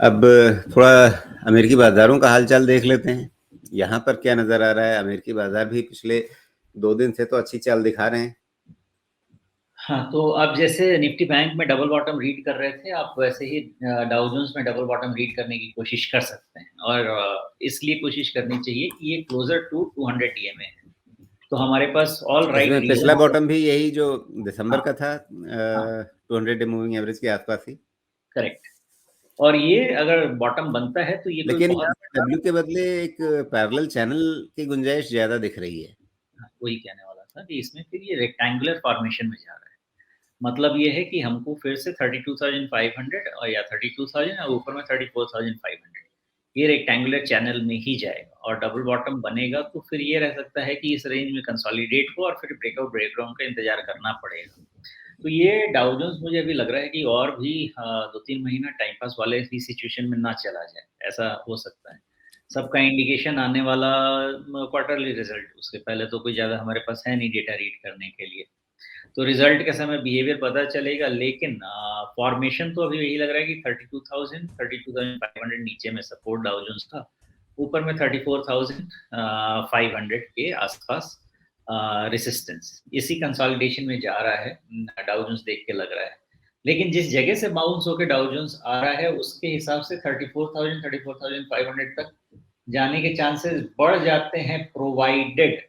अब थोड़ा अमेरिकी बाज़ारों का हाल-चाल देख लेते हैं। यहाँ पर क्या नज़र आ रहा है? अमेरिकी बाज़ार भी पिछले 2 दिन से तो अच्छी चाल दिखा रहे हैं। हाँ, तो आप जैसे निफ्टी बैंक में डबल बॉटम रीड कर रहे थे, आप वैसे ही डाउ जोन्स में डबल बॉटम रीड करने की कोशिश कर सकते हैं और इसलिए कोशिश करनी चाहिए कि ये क्लोज़र टू 200 डीएमए है। तो हमारे पास ऑल राइट इसमें पिछला रीज़न। बॉटम भी यही जो दिसंबर हाँ, का था हाँ, 200 डे मूविंग एवरेज के आसपास ही। करेक्ट। और ये अगर बॉटम बनता है तो ये कोई लेकिन बहुत यहाँ पर बड़ा। डब्ल्यू के बदले एक पैरेलल चैनल की गुंजाइश ज़्यादा दिख रही है। हाँ, वही कहने वाला था कि इसमें फिर ये रेक्टेंगुलर फॉर्मेशन में जा रहा है। मतलब ये है कि हमको फिर से 32,500 और या 32,000 और ऊपर में 34,500 ये रेक्टेंगुलर चैनल में ही जाएगा और डबल बॉटम बनेगा तो फिर ये रह सकता है कि इस रेंज में कंसोलिडेट हो और फिर ब्रेकआउट ब्रेकडाउन का इंतजार करना पड़ेगा। तो ये डाउ जोन्स मुझे अभी लग रहा है कि और भी 2-3 महीना टाइम पास वाले ही सिचुएशन में ना चला जाए, ऐसा हो सकता है। सबका इंडिकेशन आने वाला क्वार्टरली रिजल्ट, उसके पहले तो कोई ज़्यादा हमारे पास है नहीं डेटा रीड करने के लिए। तो रिजल्ट के समय बिहेवियर पता चलेगा, लेकिन फॉर्मेशन तो अभी यही लग रहा है कि 32,000 32,500 नीचे में सपोर्ट डाउ जोन्स का, ऊपर में 34,500 के आसपास रेसिस्टेंस। इसी कंसोलिडेशन में जा रहा है, डाउ जोन्स देख के लग रहा है। लेकिन जिस जगह से बाउंस होकर डाउ जोन्स आ रहा है उसके हिसाब से 34,000 34,500 तक जाने के चांसेस बढ़ जाते हैं, प्रोवाइडेड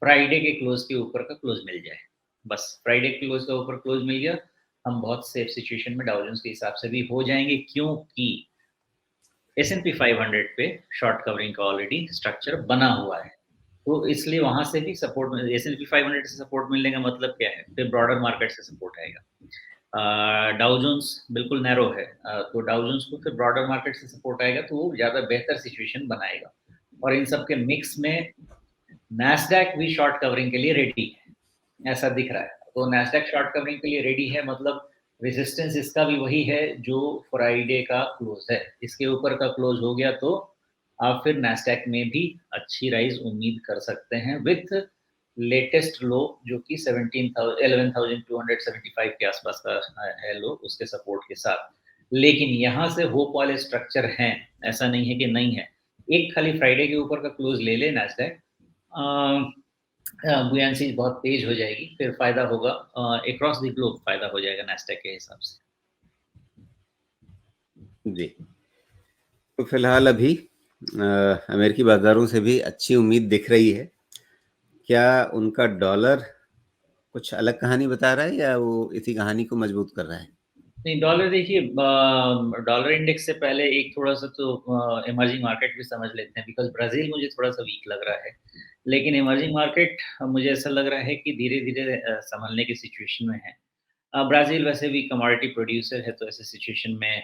फ्राइडे के क्लोज के ऊपर का क्लोज मिल जाए। बस फ्राइडे के क्लोज का ऊपर क्लोज मिल गया, हम बहुत सेफ सिचुएशन में डाउ जोन्स के हिसाब से भी हो जाएंगे, क्योंकि S&P 500 पे शॉर्ट कवरिंग का ऑलरेडी स्ट्रक्चर बना हुआ है। तो इसलिए वहां से भी सपोर्ट, S&P 500 से सपोर्ट मिलने का मतलब क्या है, फिर ब्रॉडर मार्केट से सपोर्ट आएगा। डाउ जोन्स बिल्कुल नैरो है, तो डाउ जोन्स को फिर ब्रॉडर मार्केट से सपोर्ट आएगा तो वो ज़्यादा बेहतर सिचुएशन बनाएगा। और इन सब के मिक्स में नैस्डैक भी शॉर्ट कवरिंग के लिए रेडी है, ऐसा दिख रहा है। तो नैस्डैक शॉर्ट कवरिंग के लिए रेडी है, मतलब रेजिस्टेंस इसका भी वही है जो फ्राइडे का क्लोज है। इसके ऊपर का क्लोज हो गया तो आप फिर नैस्डैक में भी अच्छी राइज उम्मीद कर सकते हैं विथ लेटेस्ट लो जो कि 11,275 के आसपास का है लो, उसके सपोर्ट के साथ। लेकिन यहाँ से होप वाले स्ट्रक्चर हैं, ऐसा नहीं है कि नहीं है। एक खाली फ्राइडे के ऊपर का क्लोज ले ले नैस्डैक, बुयांसी बहुत तेज हो जाएगी, फिर फायदा होगा, अक्रॉस द ग्लोब फायदा हो जाएगा नैस्डैक के हिसाब से। जी। तो फिलहाल अभी अमेरिकी बाज़ारों से भी अच्छी उम्मीद दिख रही है। क्या उनका डॉलर कुछ अलग कहानी बता रहा है या वो इसी कहानी को मजबूत कर रहा है? नहीं, डॉलर देखिए, डॉलर इंडेक्स से पहले एक थोड़ा सा तो इमर्जिंग मार्केट भी समझ लेते हैं, बिकॉज ब्राजील मुझे थोड़ा सा वीक लग रहा है। लेकिन इमर्जिंग मार्केट मुझे ऐसा लग रहा है कि धीरे धीरे संभलने की सिचुएशन में है। ब्राज़ील वैसे भी कमोडिटी प्रोड्यूसर है, तो ऐसे सिचुएशन में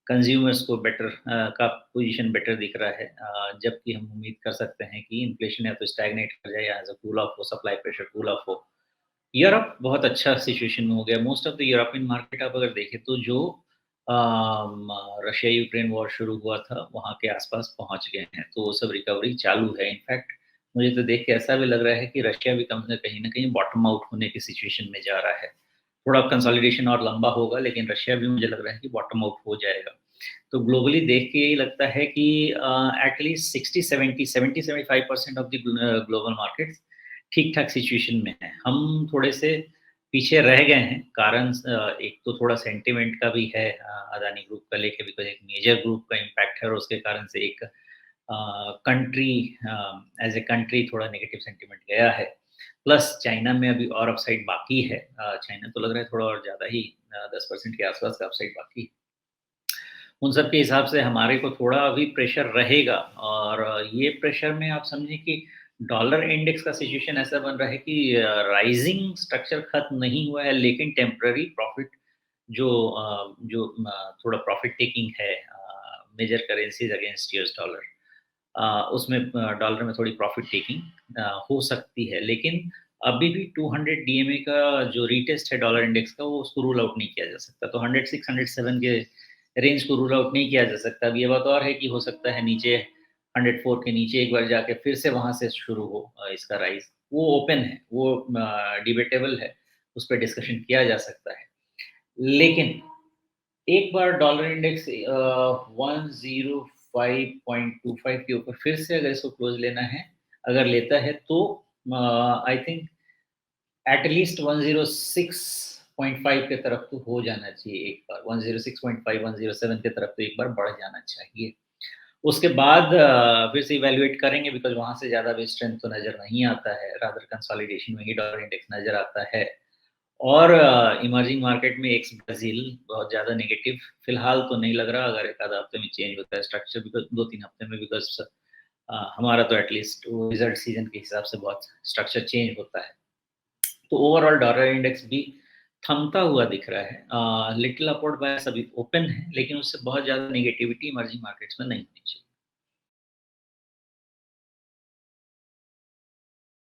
कंज्यूमर्स को बेटर का पोजीशन बेटर दिख रहा है, जबकि हम उम्मीद कर सकते हैं कि इन्फ्लेशन या तो स्टैग्नेट कर जाए या एज अ कूल ऑफ हो, सप्लाई प्रेशर कूल ऑफ हो। यूरोप बहुत अच्छा सिचुएशन में हो गया। Most of the European market आप अगर देखें तो जो रशिया यूक्रेन वॉर शुरू हुआ था वहाँ के आसपास पहुँच गए हैं, तो वो सब रिकवरी चालू है। इनफैक्ट मुझे तो देख के ऐसा भी लग रहा है कि रशिया भी कम से कहीं न कहीं बॉटम आउट होने की सिचुएशन में जा रहा है। थोड़ा कंसोलिडेशन और लंबा होगा, लेकिन रशिया भी मुझे लग रहा है कि बॉटम आउट हो जाएगा। तो ग्लोबली देख के यही लगता है कि at least 60-70 75% of the global markets ठीक-ठाक सिचुएशन में है। हम थोड़े से पीछे रह गए हैं, कारण एक तो थोड़ा सेंटिमेंट का भी है, अदानी ग्रुप का लेके, बिकॉज़ एक मेजर ग्रुप का इम्पैक्ट है और उसके कारण से एक कंट्री एज़ अ कंट्री थोड़ा नेगेटिव सेंटिमेंट गया है। प्लस चाइना में अभी और अपसाइड बाकी है। चाइना तो लग रहा है थोड़ा और ज़्यादा ही 10% के आसपास का अपसाइड बाकी है। उन सब के हिसाब से हमारे को थोड़ा अभी प्रेशर रहेगा, और ये प्रेशर में आप समझिए कि डॉलर इंडेक्स का सिचुएशन ऐसा बन रहा है कि राइजिंग स्ट्रक्चर खत्म नहीं हुआ है, लेकिन टेम्पररी प्रॉफिट जो थोड़ा प्रॉफिट टेकिंग है major currencies against US dollar, उसमें डॉलर में थोड़ी प्रॉफिट टेकिंग हो सकती है। लेकिन अभी भी 200 डीएमए का जो रीटेस्ट है डॉलर इंडेक्स का, वो उसको रूल आउट नहीं किया जा सकता। तो 106 107 के रेंज को रूल आउट नहीं किया जा सकता। अब ये बात और है कि हो सकता है नीचे 104 के नीचे एक बार जाके फिर से वहाँ से शुरू हो इसका राइज़। वो ओपन है, वो डिबेटेबल है, उस पे डिस्कशन किया जा सकता है। लेकिन एक बार डॉलर इंडेक्स 105.25 के ऊपर फिर से अगर इसको क्लोज लेना है, अगर लेता है तो आई थिंक एटलीस्ट 106.5 के तरफ तो हो जाना चाहिए एक बार, 106.5 107 के तरफ तो एक बार बढ़ जाना चाहिए। उसके बाद फिर से इवैल्यूएट करेंगे, बिकॉज़ वहाँ से ज़्यादा भी स्ट्रेंथ तो नज़र नहीं आता है, रादर कंसोलिडेशन में ही डॉलर इंडेक्स नज़र आता है। और इमर्जिंग मार्केट में एक्स ब्राज़ील बहुत ज़्यादा नेगेटिव फिलहाल तो नहीं लग रहा, अगर 1 आध हफ्ते में चेंज होता है स्ट्रक्चर, बिकॉज़ 2-3 हफ्ते में, बिकॉज़ हमारा तो एटलीस्ट वो रिज़ल्ट सीज़न के हिसाब से बहुत स्ट्रक्चर चेंज होता है। तो ओवरऑल डॉलर इंडेक्स भी थमता हुआ दिख रहा है। लिटिल अपवर्ड बायस अभी ओपन है, लेकिन उससे बहुत ज़्यादा नेगेटिविटी इमर्जिंग मार्केट्स में नहीं होनी चाहिए।